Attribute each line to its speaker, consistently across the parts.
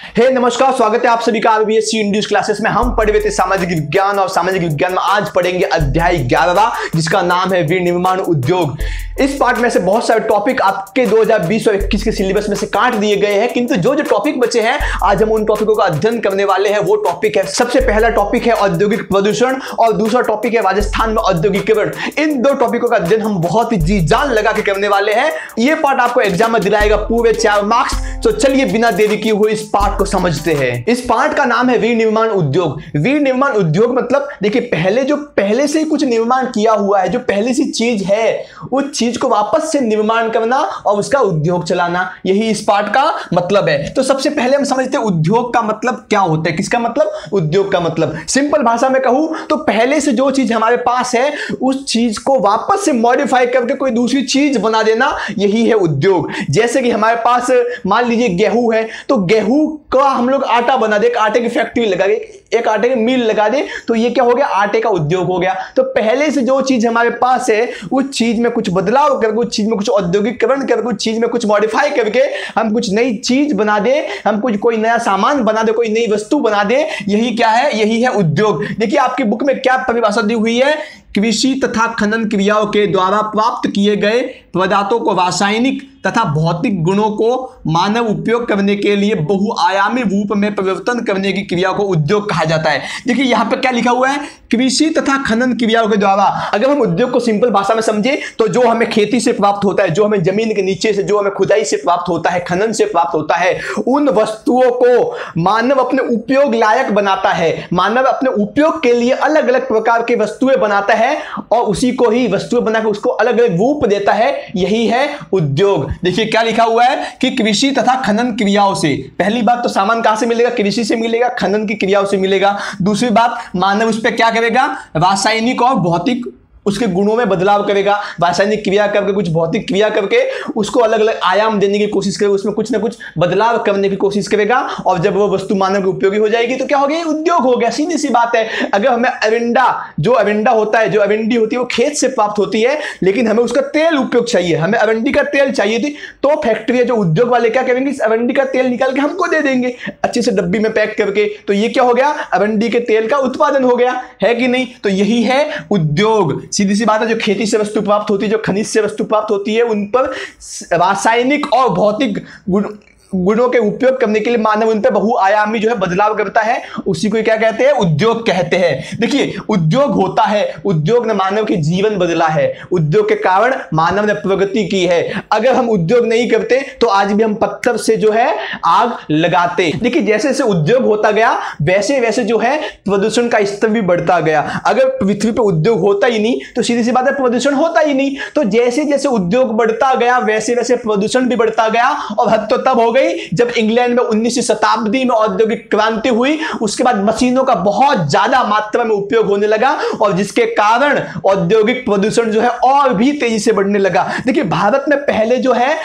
Speaker 1: नमस्कार, स्वागत है आप सभी का आरबीएससी इंग्लिश क्लासेस में। हम पढ़े हुए थे सामाजिक विज्ञान और सामाजिक विज्ञान में आज पढ़ेंगे अध्याय 11 जिसका नाम है विनिर्माण उद्योग। इस पार्ट में से बहुत सारे टॉपिक आपके 2020 और 21 के सिलेबस में से काट दिए गए हैं, किंतु जो टॉपिक बचे हैं आज हम उन टॉपिकों का अध्ययन करने वाले हैं। वो टॉपिक है, सबसे पहला टॉपिक है औद्योगिक प्रदूषण और दूसरा टॉपिक है राजस्थान में औद्योगिकीकरण। इन दो टॉपिकों का अध्ययन हम बहुत ही जी जान लगा के करने वाले हैं। ये पार्ट आपको एग्जाम में दिलाएगा पूरे 4 मार्क्स। तो चलिए बिना देरी किए हुए इस पार्ट को समझते हैं। इस पार्ट का नाम है विनिर्माण उद्योग। विनिर्माण उद्योग मतलब देखिए पहले से ही कुछ निर्माण किया हुआ है, जो पहले से चीज है उस चीज को वापस से निर्माण करना और उसका उद्योग चलाना, यही इस पार्ट का मतलब है। तो सबसे पहले हम समझते हैं उद्योग का मतलब क्या होता है। किसका मतलब? उद्योग का मतलब। सिंपल भाषा में कहूं तो पहले से जो चीज हमारे पास है उस चीज को वापस से मॉडिफाई करके कोई दूसरी चीज बना देना, यही है उद्योग। जैसे कि हमारे पास मान लीजिए गेहूं है, तो गेहूं का हम लोग आटा बना दे, आटे की फैक्ट्री लगा दे, एक आटे की मिल लगा दे, तो ये क्या हो गया? आटे का उद्योग हो गया। तो पहले से जो चीज हमारे पास है उस चीज में कुछ बदलाव करके, उस चीज में कुछ औद्योगिकरण करके, उस चीज में कुछ मॉडिफाई करके हम कुछ नई चीज बना दे, हम कोई नया सामान बना दे, कोई नई वस्तु बना दे, यही क्या है? यही है उद्योग। देखिए आपकी बुक में क्या परिभाषा दी हुई है? कृषि तथा खनन क्रियाओं के द्वारा प्राप्त किए गए पदार्थों को रासायनिक तथा भौतिक गुणों को मानव उपयोग करने के लिए बहुआयामी रूप में परिवर्तन करने की क्रिया को उद्योग कहा जाता है। देखिए यहां पर क्या लिखा हुआ है? कृषि तथा खनन क्रियाओं के द्वारा। अगर हम उद्योग को सिंपल भाषा में समझे तो जो हमें खेती से प्राप्त होता है, जो हमें जमीन के नीचे से, जो हमें खुदाई से प्राप्त होता है, खनन से प्राप्त होता है, उन वस्तुओं को मानव अपने उपयोग लायक बनाता है। मानव अपने उपयोग के लिए अलग अलग प्रकार की वस्तुएं बनाता है और उसी को ही वस्तुएं बनाकर उसको अलग अलग रूप देता है, यही है उद्योग। देखिए क्या लिखा हुआ है कि कृषि तथा खनन क्रियाओं से। पहली बात तो सामान कहां से मिलेगा? कृषि से मिलेगा, खनन की क्रियाओं से मिलेगा। दूसरी बात, मानव उस पर क्या करेगा? रासायनिक और भौतिक उसके गुणों में बदलाव करेगा। रासायनिक क्रिया करके, कुछ भौतिक क्रिया करके उसको अलग अलग आयाम देने की कोशिश करेगा, उसमें कुछ ना कुछ बदलाव करने की कोशिश करेगा और जब वो वस्तु मानव की उपयोगी हो जाएगी तो क्या हो गया? उद्योग हो गया। सीधी सी बात है। अगर हमें अरंडा होता है, जो अरंडी होती है वो खेत से प्राप्त होती है, लेकिन हमें उसका तेल उपयोग चाहिए, हमें अरंडी का तेल चाहिए थी, तो फैक्ट्री है जो उद्योग वाले क्या करेंगे? इस अरंडी का तेल निकाल के हमको दे देंगे अच्छे से डब्बी में पैक करके। तो ये क्या हो गया? अरंडी के तेल का उत्पादन हो गया, है कि नहीं? तो यही है उद्योग। सीधी सी बात है। जो खेती से वस्तु प्राप्त होती है, जो खनिज से वस्तु प्राप्त होती है, उन पर रासायनिक और भौतिक गुणों के उपयोग करने के लिए मानव उन पर बहुआयामी जो है बदलाव करता है, उसी को क्या कहते हैं? उद्योग कहते हैं। देखिए उद्योग होता है, उद्योग ने मानव की जीवन बदला है, उद्योग के कारण मानव ने प्रगति की है। अगर हम उद्योग नहीं करते तो आज भी हम पत्थर से जो है आग लगाते। देखिए जैसे जैसे उद्योग होता गया वैसे वैसे जो है प्रदूषण का स्तर भी बढ़ता गया। अगर पृथ्वी पर उद्योग होता ही नहीं तो सीधी सी बात है प्रदूषण होता ही नहीं। तो जैसे जैसे उद्योग बढ़ता गया वैसे वैसे प्रदूषण भी बढ़ता गया और हद तो तब हो गई जब इंग्लैंड में 19वीं शताब्दी में औद्योगिक क्रांति हुई। उसके बाद मशीनों का बहुत ज्यादा मात्रा में उपयोग होने लगा और जिसके कारण औद्योगिक प्रदूषण जो है और भी तेजी से बढ़ने लगा। देखिए भारत में पहले जो है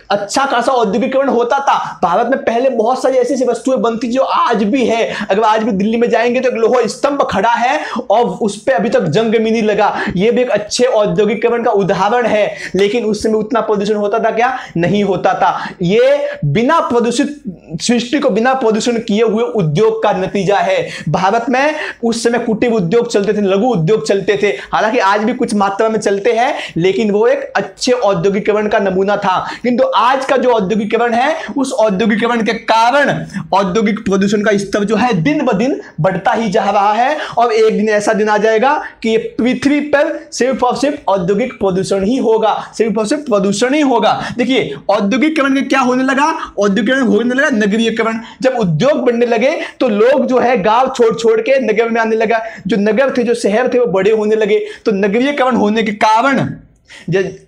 Speaker 1: अच्छा खासा औद्योगिकरण होता था। भारत में पहले बहुत सारी ऐसी वस्तुएं बनती जो आज भी है। अगर आज भी दिल्ली में जाएंगे तो एक लोहा स्तंभ खड़ा है और उस पर अभी तक जंग भी नहीं लगा। यह भी एक अच्छे औद्योगिकरण का उदाहरण है। लेकिन उस समय उतना प्रदूषण होता था क्या? नहीं होता था। यह बिना प्रदूषित सृष्टि को बिना प्रदूषण किए हुए उद्योग का नतीजा है। भारत में उस समय कुटीर उद्योग चलते थे, लघु उद्योग चलते थे। हालांकि आज भी कुछ मात्रा में चलते हैं, लेकिन वो एक अच्छे औद्योगिकरण का नमूना था। किंतु आज का जो औद्योगिकरण है उस औद्योगिकरण के कारण औद्योगिक प्रदूषण का स्तर जो है दिन ब दिन बढ़ता ही जा रहा है और एक दिन ऐसा दिन आ जाएगा कि पृथ्वी पर सिर्फ और सिर्फ औद्योगिक प्रदूषण ही होगा, सिर्फ और सिर्फ प्रदूषण ही होगा। देखिए औद्योगिकरण के क्या होने लगा? औद्योगिकरण होने लगा नगरीयकरण। जब उद्योग बढ़ने लगे तो लोग जो है गांव छोड़ छोड़ के नगर में आने लगा। जो नगर थे, जो शहर थे वो बड़े होने लगे। तो नगरीयकरण होने के कारण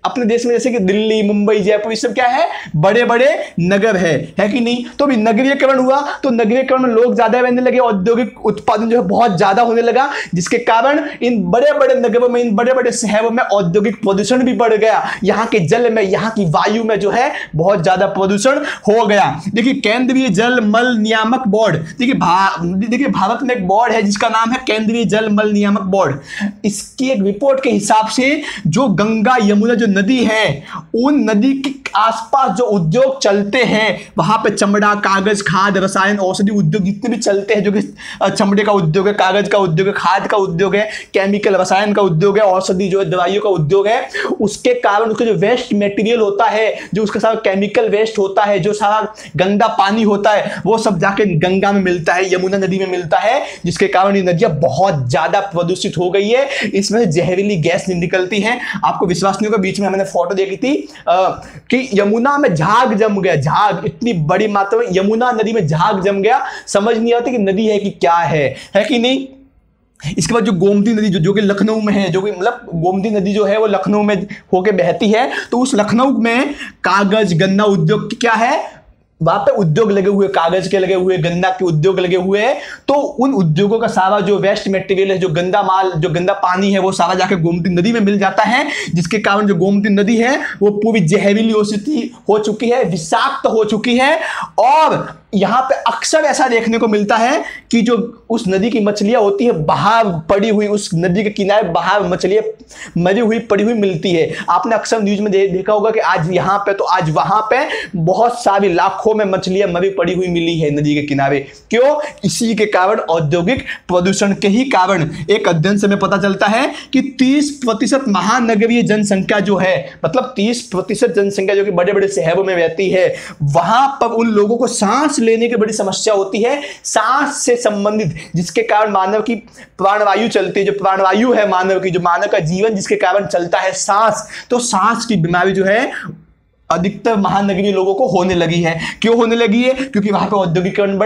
Speaker 1: अपने देश में जैसे कि दिल्ली, मुंबई, जयपुर, ये सब क्या है? बड़े बड़े नगर है कि नहीं? तो भी नगरीयकरण हुआ तो नगरीयकरण में लोग ज्यादा रहने लगे, औद्योगिक उत्पादन जो है बहुत ज्यादा होने लगा, जिसके कारण इन बड़े बड़े नगरों में, इन बड़े बड़े शहरों में औद्योगिक प्रदूषण भी बढ़ गया। यहाँ के जल में, यहाँ की वायु में जो है बहुत ज्यादा प्रदूषण हो गया। देखिए केंद्रीय जल मल नियामक बोर्ड, देखिए भारत में एक बोर्ड है जिसका नाम है केंद्रीय जल मल नियामक बोर्ड। इसकी एक रिपोर्ट के हिसाब से जो गंगा गंगा यमुना जो नदी है, उन नदी के आसपास जो उद्योग चलते हैं वहां पे चमड़ा, कागज, खाद, रसायन, औषधि उद्योग जितने भी चलते हैं, जो कि चमड़े का उद्योग है, कागज का उद्योग है, खाद का उद्योग है, केमिकल रसायन का उद्योग है, औषधि जो है दवाइयों का उद्योग है, उसके कारण उसका जो वेस्ट मटेरियल होता है, जो उसका सारा केमिकल वेस्ट होता है, जो सारा गंदा पानी होता है, वो सब जाके गंगा में मिलता है, यमुना नदी में मिलता है, जिसके कारण ये नदियां बहुत ज्यादा प्रदूषित हो गई है। इसमें जहरीली गैस निकलती है। आपको विश्वास नहीं होगा, बीच में मैंने फोटो देखी थी कि यमुना में झाग जम गया, झाग, इतनी बड़ी मात्रा में यमुना नदी में झाग जम गया, समझ नहीं आती कि नदी है कि क्या है कि नहीं। इसके बाद जो गोमती नदी जो कि लखनऊ में है, जो कि मतलब गोमती नदी जो है वो लखनऊ में होके बहती है, तो उस लखनऊ में कागज गन्ना उद्योग क्या है, वहां पे उद्योग लगे हुए, कागज के लगे हुए, गन्ना के उद्योग लगे हुए हैं। तो उन उद्योगों का सारा जो वेस्ट मटेरियल है, जो गंदा माल, जो गंदा पानी है, वो सारा जाके गोमती नदी में मिल जाता है, जिसके कारण जो गोमती नदी है वो पूरी जहरीली हो चुकी है, विषाक्त हो चुकी है। और यहां पे अक्सर ऐसा देखने को मिलता है कि जो उस नदी की मछलियां होती है बाहर पड़ी हुई, उस नदी के किनारे बाहर मछलियां मरी हुई पड़ी हुई मिलती है। आपने अक्सर न्यूज में देखा होगा कि आज यहां पे तो आज वहां पे बहुत सारी लाखों में मछलियां मरी पड़ी हुई मिली है नदी के किनारे। क्यों? इसी के कारण, औद्योगिक प्रदूषण के ही कारण। एक अध्ययन से हमें पता चलता है कि 30% महानगरीय जनसंख्या जो है, मतलब 30% जनसंख्या जो कि बड़े बड़े शहरों में रहती है, वहां पर उन लोगों को सांस लेने की बड़ी समस्या होती है, सांस से संबंधित, जिसके कारण मानव की प्राणवायु चलती है, जो प्राणवायु है मानव की, जो मानव का जीवन जिसके कारण चलता है, सांस, तो सांस की बीमारी जो है अधिकतर महानगरीय लोगों को होने लगी है। क्यों होने लगी है? क्योंकि वहां पे औद्योगिकरण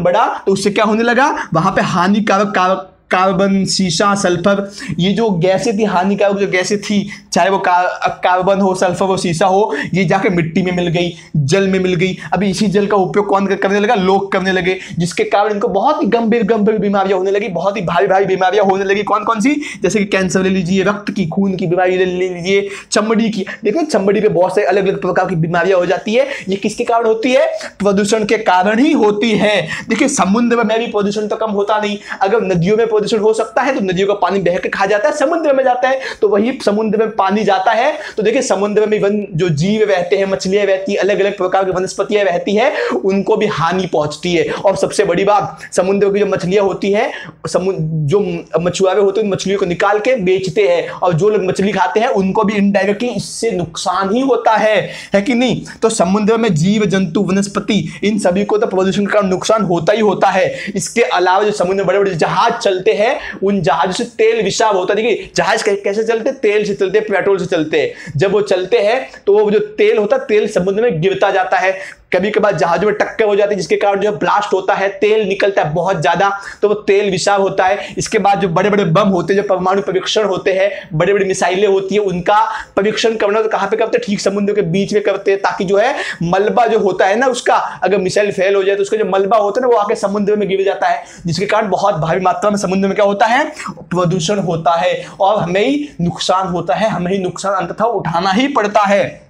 Speaker 1: बढ़ा, तो उससे क्या होने लगा, वहां पे हानिकारक कार्बन, सीसा, सल्फर, ये जो गैसें थी, हानिकारक जो गैसें थी, चाहे वो कार्बन हो, सल्फर हो, सीसा हो, ये जाके मिट्टी में मिल गई, जल में मिल गई। अभी इसी जल का उपयोग कौन करने लगा? लोग करने लगे, जिसके कारण इनको बहुत ही गंभीर बीमारियां होने लगी, बहुत ही भारी बीमारियां होने लगी। कौन कौन सी? जैसे कि कैंसर ले लीजिए, रक्त की, खून की बीमारी ले लीजिए, चमड़ी की, देखिए चमड़ी पे बहुत से अलग अलग प्रकार की बीमारियां हो जाती है। ये किसके कारण होती है? प्रदूषण के कारण ही होती है। देखिए समुद्र में भी प्रदूषण तो कम होता नहीं। अगर नदियों में प्रदूषण हो सकता है तो नदियों का पानी बह के खा जाता है, समुद्र में जाता है, तो वही समुद्र में पानी जाता है, तो देखिए समुद्र में वन जो जीव रहते हैं, मछलियां रहती है, अलग अलग प्रकार की वनस्पतियां रहती है, उनको भी हानि पहुंचती है। और सबसे बड़ी बात, समुद्र की जो मछलियां होती है, जो मछुआरे होते हैं, मछलियों को निकाल के बेचते हैं, और जो लोग मछली खाते हैं उनको भी इनडायरेक्टली इससे नुकसान ही होता है कि नहीं। तो समुद्र में जीव जंतु, वनस्पति, इन सभी को तो प्रदूषण का नुकसान होता ही होता है। इसके अलावा जो समुद्र में बड़े बड़े जहाज चलते हैं, उन जहाजों से तेल विषाव होता है। देखिए जहाज कैसे चलते? तेल से चलते, पेट्रोल से चलते हैं। जब वो चलते हैं तो वो जो तेल होता है, तेल समुद्र में गिरता जाता है। कभी कभार जहाजों में टक्कर हो जाती है, जिसके कारण जो है ब्लास्ट होता है, तेल निकलता है बहुत ज्यादा, तो वो तेल विषाव होता है। इसके बाद जो बड़े बड़े बम होते हैं, जो परमाणु परीक्षण होते हैं, बड़े बड़ी मिसाइलें होती है, उनका परीक्षण करना तो कहां पे करते हैं? ठीक समुद्र के बीच में करते हैं, ताकि जो है मलबा जो होता है ना उसका, अगर मिसाइल फेल हो जाए तो उसका जो मलबा होता है ना, वो आके समुद्र में गिर जाता है, जिसके कारण बहुत भारी मात्रा में समुद्र में क्या होता है? प्रदूषण होता है, और हमें ही नुकसान होता है, हमें ही नुकसान अंततः उठाना ही पड़ता है।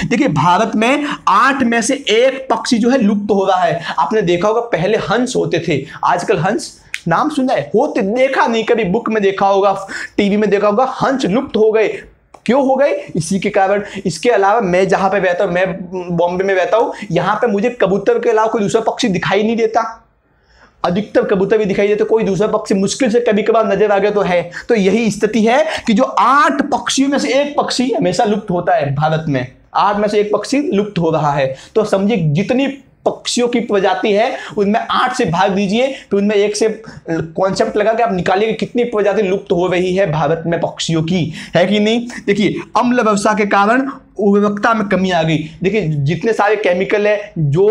Speaker 1: देखिए भारत में 8 में से 1 पक्षी जो है लुप्त हो रहा है। आपने देखा होगा पहले हंस होते थे, आजकल हंस नाम सुना है? होते देखा नहीं, कभी बुक में देखा होगा, टीवी में देखा होगा, हंस लुप्त हो गए। क्यों हो गए? इसी के कारण। इसके अलावा मैं जहां पे रहता हूं, मैं बॉम्बे में रहता हूं, यहां पे मुझे कबूतर के अलावा कोई दूसरा पक्षी दिखाई नहीं देता। अधिकतर कबूतर भी दिखाई देते, कोई दूसरा पक्षी मुश्किल से कभी कभार नजर आ गया तो है। तो यही स्थिति है कि जो 8 पक्षियों में से 1 पक्षी हमेशा लुप्त होता है भारत में, 8 में से 1 पक्षी लुप्त हो रहा है। तो समझिए जितनी पक्षियों की प्रजाति है उनमें 8 से भाग दीजिए, फिर उनमें 1 से कॉन्सेप्ट लगा कि आप निकालिए कि कितनी प्रजाति लुप्त हो रही है भारत में पक्षियों की, है कि नहीं। देखिए अम्ल वर्षा के कारण उर्वरकता में कमी आ गई। देखिए जितने सारे केमिकल है जो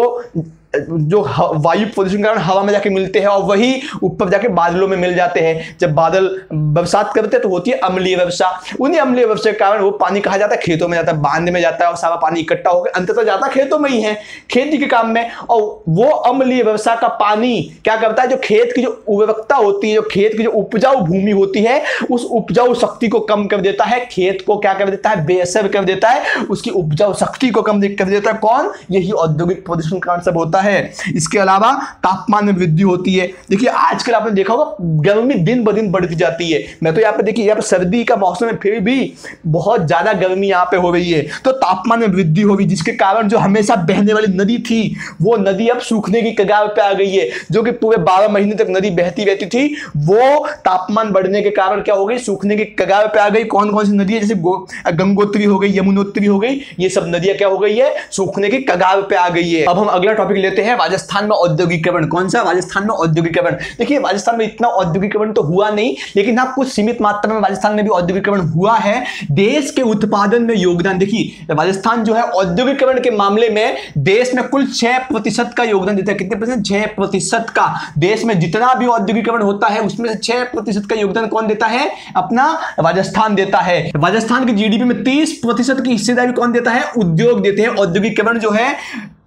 Speaker 1: वायु प्रदूषण के कारण हवा में जाके मिलते हैं, और वही ऊपर जाके बादलों में मिल जाते हैं। जब बादल बरसात करते हैं तो होती है अम्लीय वर्षा। उन्हीं अम्लीय वर्षा के कारण वो पानी कहाँ जाता है? खेतों में जाता है, बांध में जाता है, और सारा पानी इकट्ठा होकर अंततः जाता है खेतों में ही है, खेती के काम में। और वो अम्लीय वर्षा का पानी क्या करता है? जो खेत की जो उर्वरकता होती है, जो खेत की जो उपजाऊ भूमि होती है, उस उपजाऊ शक्ति को कम कर देता है। खेत को क्या कर देता है? बेअसर कर देता है, उसकी उपजाऊ शक्ति को कम कर देता है। कौन? यही औद्योगिक प्रदूषण कारण सब होता होता है। इसके अलावा तापमान में वृद्धि होती है। देखिए आजकल आपने देखा होगा गर्मी दिन ब दिन बढ़ती जाती है। मैं तो यहाँ पे देखिए यहाँ पे सर्दी का मौसम है फिर भी बहुत ज्यादा गर्मी यहाँ पे हो रही है, तो तापमान में वृद्धि होगी, जिसके कारण जो हमेशा बहने वाली नदी थी वो नदी अब सूखने की कगार पे आ गई है। जो कि पूरे 12 महीने तक नदी बहती रहती थी वो तापमान बढ़ने के कारण क्या हो गई, सूखने की कगार पे आ गई। कौन कौन सी नदी है, जैसे गंगोत्री हो गई, यमुनोत्री हो गई, ये सब नदियां क्या हो गई है, सूखने की कगार पे आ गई है। अब हम अगला टॉपिक लेते हैं, राजस्थान में औद्योगिकरण। कौन सा, राजस्थान में औद्योगिकरण। देखिए राजस्थान में इतना औद्योगिकरण तो हुआ नहीं, लेकिन हाँ कुछ सीमित मात्रा में राजस्थान में भी औद्योगिकरण हुआ है। देश के उत्पादन में योगदान, देखिए राजस्थान जो है औद्योगिकरण के मामले में देश में कुल 6% का योगदान देता है। कितने परसेंट, 6% का। देश में जितना भी औद्योगिकरण होता है उसमें से 6% का योगदान कौन देता है, अपना राजस्थान देता है। राजस्थान की जीडीपी में 30% की हिस्सेदारी कौन देता है, उद्योग देते हैं। औद्योगिकरण जो है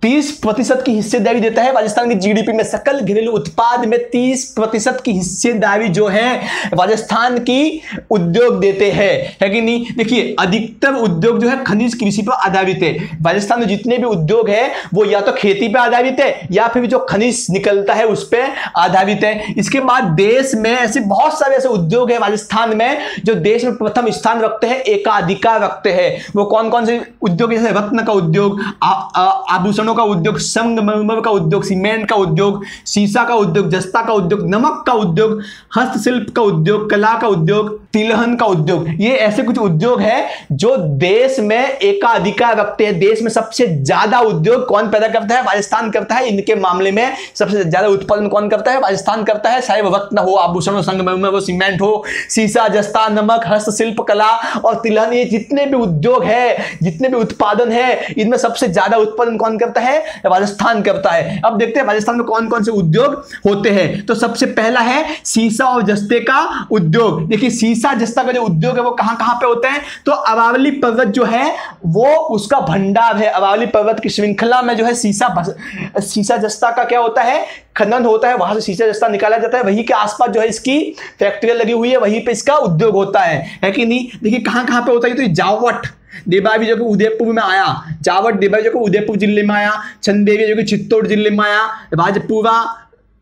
Speaker 1: 30% की हिस्सेदारी देता है राजस्थान की जीडीपी में। सकल घरेलू उत्पाद में 30% की हिस्सेदारी जो है राजस्थान की उद्योग देते हैं, है कि नहीं। देखिए अधिकतर उद्योग जो है खनिज कृषि पर आधारित है। राजस्थान में जितने भी उद्योग है वो या तो खेती पर आधारित है या फिर जो खनिज निकलता है उस पर आधारित है। इसके बाद देश में ऐसे बहुत सारे ऐसे उद्योग है राजस्थान में जो देश में प्रथम स्थान रखते हैं, एकाधिकार रखते हैं। वो कौन कौन से उद्योग, जैसे रत्न का उद्योग, आभूषणों का उद्योग, संगमरमर का उद्योग, सीमेंट का उद्योग, शीशा का उद्योग, जस्ता का उद्योग, नमक का उद्योग, हस्तशिल्प का उद्योग, कला का उद्योग, तिलहन का उद्योग। ये ऐसे कुछ उद्योग है जो देश में एकाधिकार रखते हैं। देश में सबसे ज्यादा उद्योग कौन पैदा करता है, राजस्थान करता है। इनके मामले में सबसे ज्यादा उत्पादन कौन करता है, राजस्थान करता है। चाहे वो रत्न हो, आभूषण हो, संगमरमर हो, सीमेंट हो, शीशा, जस्ता, नमक, हस्तशिल्प, कला और तिलहन, ये जितने भी उद्योग है, जितने भी उत्पादन है, इनमें सबसे ज्यादा उत्पादन कौन करता है, राजस्थान करता है। अब देखते हैं राजस्थान में कौन कौन से उद्योग होते हैं। तो सबसे पहला है शीशा और जस्ते का उद्योग। देखिए शीशा जस्ता का जो उद्योग है वो कहां कहां पे होते हैं, तो अरावली पर्वत जो है वो उसका भंडार है। अरावली पर्वत की श्रृंखला में जो है शीशा जस्ता का क्या होता है, खनन होता है, वहां से शीशा जस्ता निकाला जाता है। वहीं के आसपास जो है इसकी फैक्ट्रियां लगी हुई है, वहीं पे इसका उद्योग होता है कि नहीं। देखिए कहां कहां पे होता है, तो जावट देबावी जो कि उदयपुर में आया, जावट देबावी जो कि उदयपुर जिले में आया, चंदेरी जो कि चित्तौड़ जिले में आया, राजपुरा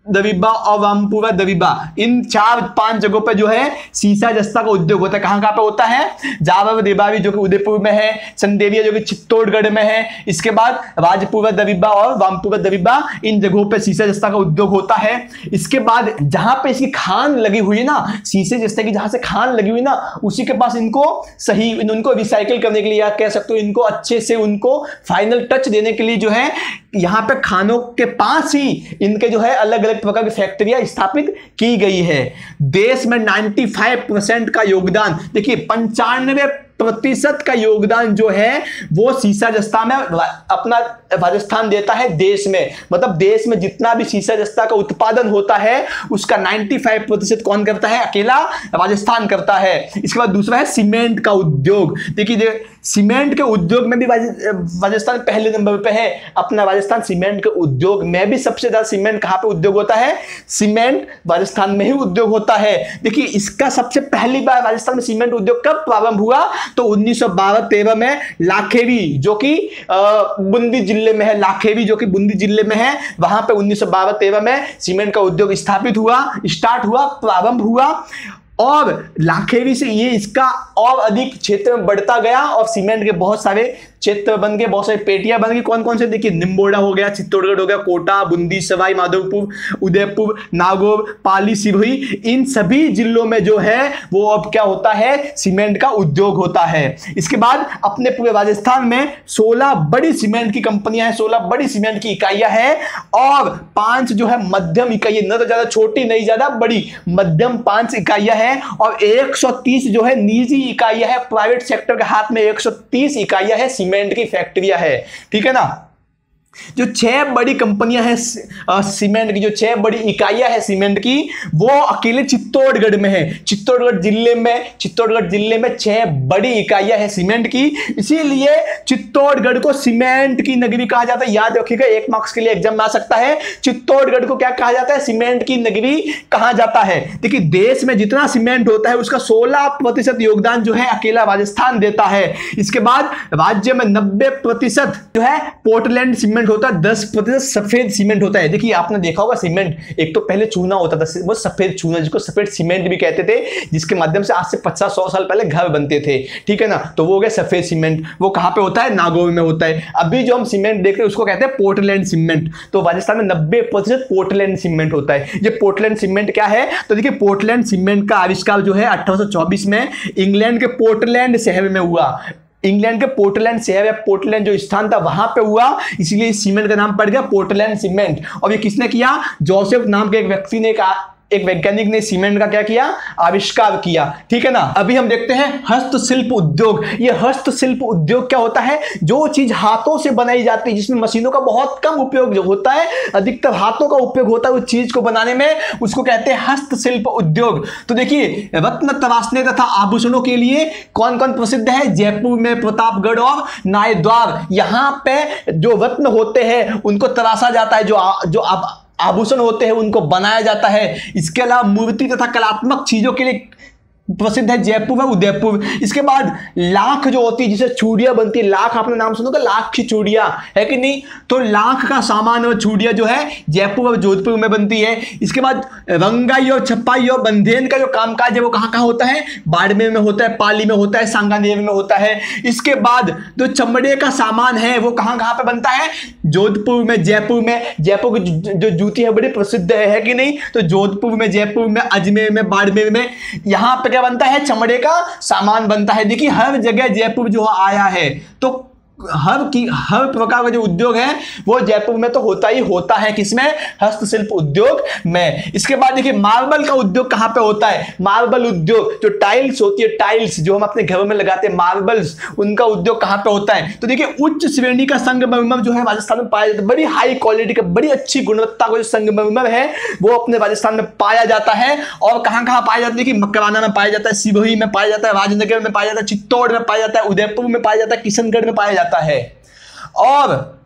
Speaker 1: दविबा और रामपुरा दविबा, इन 4-5 जगहों पर जो है शीशा जस्ता का उद्योग होता है। कहां कहां पे होता है, जावर देबावी जो कि उदयपुर में है, चंदेरिया जो कि चित्तौड़गढ़ में है, इसके बाद राजपुरा दविबा और रामपुरा दविबा, इन जगहों पे शीशा जस्ता का उद्योग होता है। इसके बाद जहां पे इसकी खान लगी हुई है ना, शीशे जस्ते की जहां से खान लगी हुई ना, उसी के पास इनको सही, उनको रिसाइकिल करने के लिए, या कह सकते हो इनको अच्छे से उनको फाइनल टच देने के लिए जो है यहाँ पे खानों के पास ही इनके जो है अलग अलग प्रकार की फैक्ट्रियां स्थापित की गई है। देश में 95% का योगदान, देखिए 95% का योगदान जो है वो शीशा जस्ता में अपना राजस्थान देता है देश में। मतलब देश में जितना भी शीशा जस्ता का उत्पादन होता है उसका 95% कौन करता है, अकेला राजस्थान करता है। इसके बाद दूसरा है सीमेंट का उद्योग। देखिए सीमेंट के उद्योग में भी राजस्थान पहले नंबर पे है। अपना राजस्थान सीमेंट के उद्योग में भी सबसे ज्यादा सीमेंट कहां पे उद्योग होता है, सीमेंट राजस्थान में ही उद्योग होता है। देखिए इसका सबसे पहली बार राजस्थान में सीमेंट उद्योग कब प्रारंभ हुआ, तो 1912-13 में लाखेरी जो कि बूंदी जिले में है, लाखेरी जो कि बूंदी जिले में है, वहां पे 1912-13 में सीमेंट का उद्योग स्थापित हुआ, स्टार्ट हुआ, प्रारंभ हुआ। और लाखेरी से ये इसका और अधिक क्षेत्र में बढ़ता गया और सीमेंट के बहुत सारे क्षेत्र बन गए, बहुत सारी पेटियां बन गई। कौन कौन से, देखिए निम्बोड़ा हो गया, चित्तौड़गढ़ हो गया, कोटा, बूंदी, सवाई माधोपुर, उदयपुर, नागौर, पाली, सिरोही, इन सभी जिलों में जो है वो अब क्या होता है, सीमेंट का उद्योग होता है। इसके बाद अपने पूरे राजस्थान में 16 बड़ी सीमेंट की कंपनियां हैं, 16 बड़ी सीमेंट की इकाइयां हैं और 5 जो है मध्यम इकाइयां, न तो ज्यादा छोटी नहीं ज्यादा बड़ी, मध्यम 5 इकाइयां हैं और 130 जो है निजी इकाइयां है, प्राइवेट सेक्टर के हाथ में 130 इकाइयां है, सीमेंट की फैक्ट्रियां है। ठीक है ना। जो 6 बड़ी कंपनियां हैं सीमेंट की, जो 6 बड़ी इकाइयां हैं सीमेंट की, वो अकेले चित्तौड़गढ़ में है। चित्तौड़गढ़ जिले में 6 बड़ी इकाइयां हैं सीमेंट की, इसीलिए चित्तौड़गढ़ को सीमेंट की नगरी कहा जाता है। याद रखिएगा, 1 मार्क्स के लिए एग्जाम में आ सकता है। चित्तौड़गढ़ को क्या कहा जाता है, सीमेंट की नगरी कहा जाता है। देखिए देश में जितना सीमेंट होता है उसका 16% योगदान जो है अकेला राजस्थान देता है। इसके बाद राज्य में 90% जो है पोर्टलैंड सीमेंट सीमेंट होता है, 10% सफेद सीमेंट होता है। देखिए आपने देखा होगा सीमेंट, एक तो पहले चूना होता था, वो सफेद चूना जिसको सफेद सीमेंट भी कहते थे, जिसके माध्यम से आज से 50-100 साल पहले घर बनते थे, ठीक है ना। तो वो हो गया सफेद सीमेंट, वो कहां पे होता है, नागौर में होता है। अभी जो हम सीमेंट देख रहे हैं उसको कहते हैं पोर्टलैंड सीमेंट। तो राजस्थान में 90% पोर्टलैंड सीमेंट होता है। ये पोर्टलैंड सीमेंट क्या है, तो देखिए पोर्टलैंड सीमेंट का आविष्कार जो है 1824 में इंग्लैंड के पोर्टलैंड शहर में हुआ। इंग्लैंड के पोर्टलैंड शहर या पोर्टलैंड जो स्थान था वहां पे हुआ, इसलिए इस सीमेंट का नाम पड़ गया पोर्टलैंड सीमेंट। और ये किसने किया, जोसेफ नाम के एक व्यक्ति ने, एक वैज्ञानिक ने सीमेंट का क्या किया, आविष्कार किया, ठीक है ना। अभी हम देखते हैं हस्तशिल्प उद्योग। ये हस्तशिल्प उद्योग क्या होता है, जो चीज हाथों से बनाई जाती है, जिसमें मशीनों का बहुत कम उपयोग होता है, अधिकतर हाथों का उपयोग होता है उस चीज को बनाने में, उसको कहते हैं हस्तशिल्प उद्योग। तो देखिए रत्न तराशने तथा आभूषणों के लिए कौन कौन प्रसिद्ध है, जयपुर में प्रतापगढ़ और नायद्वार। यहां पे जो रत्न होते हैं उनको तराशा जाता है, जो आभूषण होते हैं उनको बनाया जाता है। इसके अलावा मूर्ति तथा कलात्मक चीजों के लिए प्रसिद्ध है जयपुर व उदयपुर। इसके बाद लाख जो होती है, जिसे चूड़ियां बनती है, लाख आपने नाम सुना होगा, लाख की चूड़ियां, है कि नहीं। तो लाख का सामान और चूड़ियां जो है जयपुर और जोधपुर में बनती है। इसके बाद रंगाई और छपाई और बंधेन का जो कामकाज है वो कहां कहां होता है, बाड़मेर में होता है, पाली में होता है, सांगानेर में होता है। इसके बाद जो चमड़े का सामान है वो कहां कहां पे बनता है, जोधपुर में, जयपुर में। जयपुर की जो जूती है बड़ी प्रसिद्ध है कि नहीं। तो जोधपुर में, जयपुर में, अजमेर में, बाड़मेर में, यहां पे बनता है, चमड़े का सामान बनता है। देखिए हर जगह जयपुर जो आया है, तो हर प्रकार का जो उद्योग है वो जयपुर में तो होता ही होता है, किसमें, हस्तशिल्प उद्योग में। इसके बाद देखिए मार्बल का उद्योग कहां पे होता है, मार्बल उद्योग, जो टाइल्स होती है, टाइल्स जो हम अपने घरों में लगाते हैं, मार्बल्स, उनका उद्योग कहां पे होता है। तो देखिए उच्च श्रेणी का संगमरमर जो है राजस्थान में पाया जाता है, बड़ी हाई क्वालिटी का, बड़ी अच्छी गुणवत्ता का जो संगमरमर है वो अपने राजस्थान में पाया जाता है। और कहां कहां पाया जाता है, देखिए मकराना में पाया जाता है, सिरोही में पाया जाता है, राजनगर में पाया जाता है, चित्तौड़ में पाया जाता है, उदयपुर में पाया जाता है, किशनगढ़ में पाया जाता है और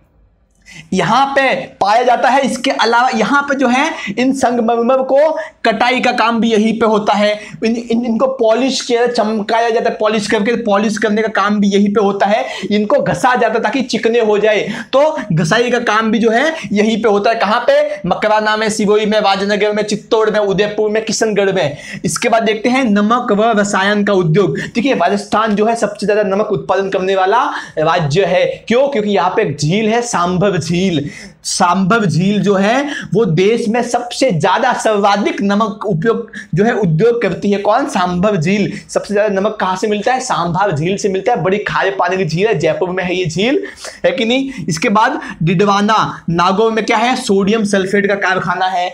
Speaker 1: यहां पे पाया जाता है। इसके अलावा यहां पे जो है इन संगमरमर को कटाई का काम भी यहीं पे होता है, इनको पॉलिश किया, चमकाया जाता है, पॉलिश करके, पॉलिश करने का काम भी यहीं पे होता है। इनको घसा जाता है ताकि चिकने हो जाए, तो घसाई का काम भी जो है यहीं पे होता है। कहां पे, मकराना में, सिरोही में, राजनगर में, चित्तौड़ में, उदयपुर में, किशनगढ़ में। इसके बाद देखते हैं नमक व रसायन का उद्योग। देखिए राजस्थान जो है सबसे ज्यादा नमक उत्पादन करने वाला राज्य है। क्यों, क्योंकि यहां पे एक झील है, सांभर झील। सांभर झील जो है वो देश में सबसे ज्यादा सर्वाधिक नमक उपयोग जो है उद्योग करती है। कौन, सांभर झील। सबसे ज्यादा नमक कहां से मिलता है, सांभर झील से मिलता है। बड़ी खारे पानी की झील है, जयपुर में है ये झील, है कि नहीं। इसके बाद डिडवाना, नागौर में क्या है, सोडियम सल्फेट का कारखाना है।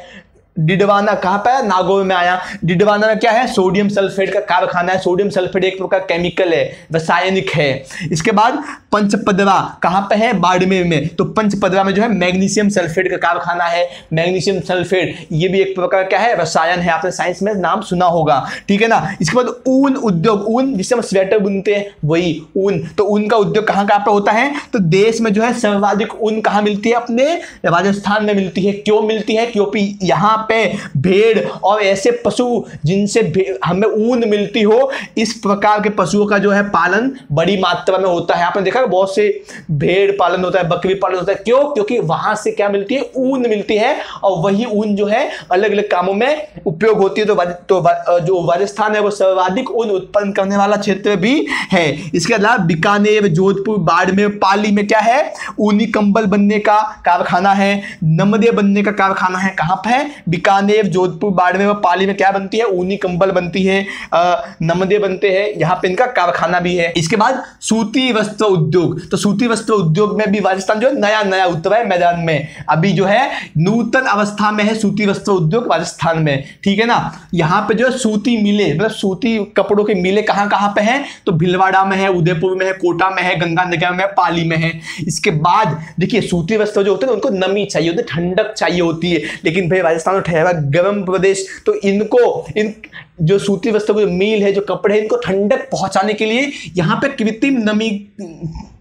Speaker 1: डिडवाना कहां पे है, नागौर में आया। डिडवाना में क्या है, सोडियम सल्फेट का कारखाना है। सोडियम सल्फेट एक प्रकार केमिकल है, रासायनिक है। इसके बाद पंचपदरा कहां पे है, बाड़मेर में। तो पंचपदरा में जो है मैग्नीशियम सल्फेट का कारखाना है। मैग्नीशियम सल्फेट ये भी एक प्रकार क्या है, रसायन है, आपने साइंस में नाम सुना होगा, ठीक है ना। इसके बाद ऊन उद्योग, ऊन जिससे हम स्वेटर बुनते हैं वही ऊन। तो ऊन का उद्योग कहां कहां पे होता है, तो देश में जो है सर्वाधिक ऊन कहां मिलती है, अपने राजस्थान में मिलती है। क्यों मिलती है, क्योंकि यहां पे भेड़ और ऐसे पशु जिनसे हमें ऊन मिलती हो, इस प्रकार के पशुओं का जो है पालन बड़ी मात्रा में होता है। आपने देखा बहुत से भेड़ पालन होता है, बकरी पालन होता है। क्यों, क्योंकि वहां से क्या मिलती है, ऊन मिलती है और वही ऊन जो है अलग अलग कामों में उपयोग होती है। तो जो राजस्थान है वो सर्वाधिक ऊन उत्पन्न करने वाला क्षेत्र भी है। इसके अलावा बीकानेर, जोधपुर, बाड़मेर, पाली में क्या है, ऊनी कंबल बनने का कारखाना है, नमदे बनने का कारखाना है। कहां पे है, बीकानेर, जोधपुर, बाड़मेर और पाली में क्या बनती है, ऊनी कंबल बनती है, नमदे बनते हैं, यहां पे इनका कारखाना भी है। इसके बाद सूती वस्त्र उद्योग। तो सूती वस्त्र उद्योग में भी राजस्थान जो है नया नया उतरा है मैदान में। अभी जो है नूतन अवस्था में है सूती वस्त्र उद्योग राजस्थान में, ठीक है ना। यहां पे जो है सूती मिले, मतलब सूती कपड़ों की मिले कहां कहां पे है, तो भीलवाड़ा में है, उदयपुर में है, कोटा में है, गंगानगर में, पाली में है। इसके बाद देखिए सूती वस्त्र जो होते हैं उनको नमी चाहिए होती है, ठंडक चाहिए होती है। लेकिन भाई राजस्थान ठहरा गर्म प्रदेश, तो इनको जो सूती वस्त्र को मील है, जो कपड़े हैं, इनको ठंडक पहुंचाने के लिए यहाँ पे कृत्रिम नमी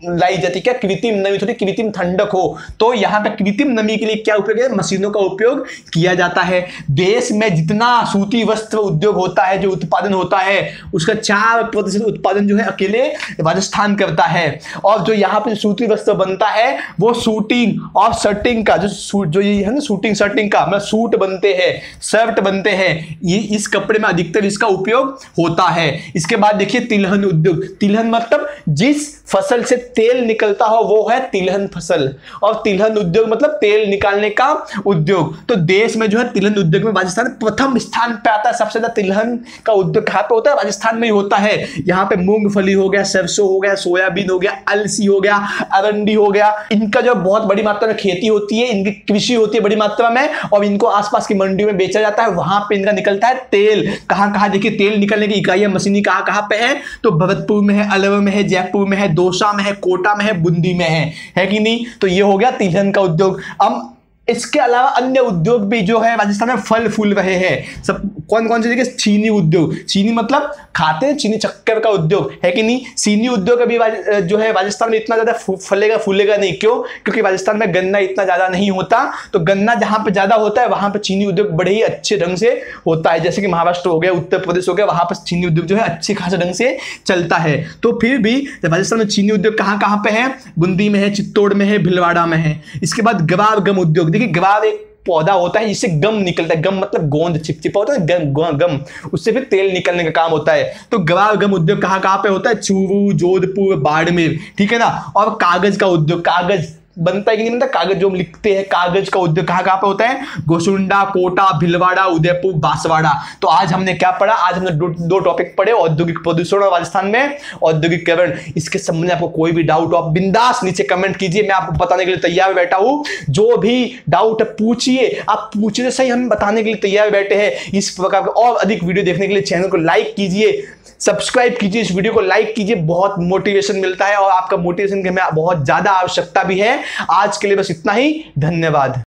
Speaker 1: लाई जाती है। क्या कृत्रिम नमी, थोड़ी कृत्रिम ठंडक हो, तो यहाँ पे कृत्रिम नमी के लिए क्या उपयोग है, मशीनों का उपयोग किया जाता है। देश में जितना सूती वस्त्र उद्योग होता है, जो उत्पादन होता है, उसका 4% उत्पादन जो है अकेले राजस्थान करता है। और जो यहाँ पे सूती वस्त्र बनता है वो शूटिंग और शर्टिंग का जो ये है ना, शूटिंग शर्टिंग का मतलब सूट बनते हैं, शर्ट बनते हैं, ये इस कपड़े में अधिकतर इसका उपयोग होता है। इसके बाद देखिए तिलहन उद्योग। तिलहन मतलब जिस फसल से तेल निकलता हो वो है तिलहन फसल, और तिलहन उद्योग मतलब तेल निकालने का उद्योग। तो देश में जो है तिलहन उद्योग में राजस्थान प्रथम स्थान पे आता है। सबसे ज्यादा तिलहन का उद्योग कहां पे होता है, राजस्थान में ही होता है। यहाँ पे मूंगफली हो गया, सरसों हो गया, सोयाबीन हो गया, अलसी हो गया, अरंडी हो गया, इनका जो बहुत बड़ी मात्रा में खेती होती है, इनकी कृषि होती है बड़ी मात्रा में, और इनको आसपास की मंडी में बेचा जाता है। वहां पे इनका निकलता है तेल। कहां कहां देखिए तेल निकलने की इकाइयां मशीनी कहां कहां पे है, तो भरतपुर में है, अलवर में है, जयपुर में है, दौसा में है, कोटा में है, बूंदी में है कि नहीं। तो ये हो गया तिलहन का उद्योग। अब इसके अलावा अन्य उद्योग भी जो है राजस्थान में फल फूल रहे हैं। सब कौन कौन से, देखिए चीनी उद्योग, चीनी मतलब खाते हैं, चीनी चक्कर का उद्योग है कि नहीं। चीनी उद्योग अभी जो है राजस्थान में इतना ज्यादा फलेगा फूलेगा नहीं। क्यों? क्योंकि राजस्थान में गन्ना इतना ज्यादा नहीं होता। तो गन्ना जहां पे ज्यादा होता है वहां पे चीनी उद्योग बड़े ही अच्छे ढंग से होता है। जैसे कि महाराष्ट्र हो गया, उत्तर प्रदेश हो गया, वहां पर चीनी उद्योग जो है अच्छे खासे ढंग से चलता है। तो फिर भी राजस्थान में चीनी उद्योग कहां कहां पे है, बूंदी में है, चित्तौड़ में है, भिलवाड़ा में है। इसके बाद गवार गम उद्योग। देखिए गवार एक पौधा होता है जिससे गम निकलता है। गम मतलब गोंद, चिपचिपा होता है गम, उससे फिर तेल निकलने का काम होता है। तो गवार गम उद्योग कहां कहां पे होता है, चूरू, जोधपुर, बाड़मेर, ठीक है ना। और कागज का उद्योग, कागज बनता है कि नहीं बनता, कागज जो हम लिखते हैं, कागज का उद्योग कहां कहां पे होता है, गोसुंडा, कोटा, भिलवाड़ा, उदयपुर, बांसवाड़ा। तो आज हमने क्या पढ़ा, आज हमने दो टॉपिक पढ़े, औद्योगिक प्रदूषण और राजस्थान में औद्योगिकरण। इसके संबंध में आपको कोई भी डाउट हो आप बिंदास नीचे कमेंट कीजिए, मैं आपको बताने के लिए तैयार बैठा हूं। जो भी डाउट पूछिए, आप पूछने से ही हम बताने के लिए तैयार बैठे हैं। इस प्रकार के और अधिक वीडियो देखने के लिए चैनल को लाइक कीजिए, सब्सक्राइब कीजिए, इस वीडियो को लाइक कीजिए, बहुत मोटिवेशन मिलता है और आपका मोटिवेशन की हमें बहुत ज्यादा आवश्यकता भी है। आज के लिए बस इतना ही, धन्यवाद।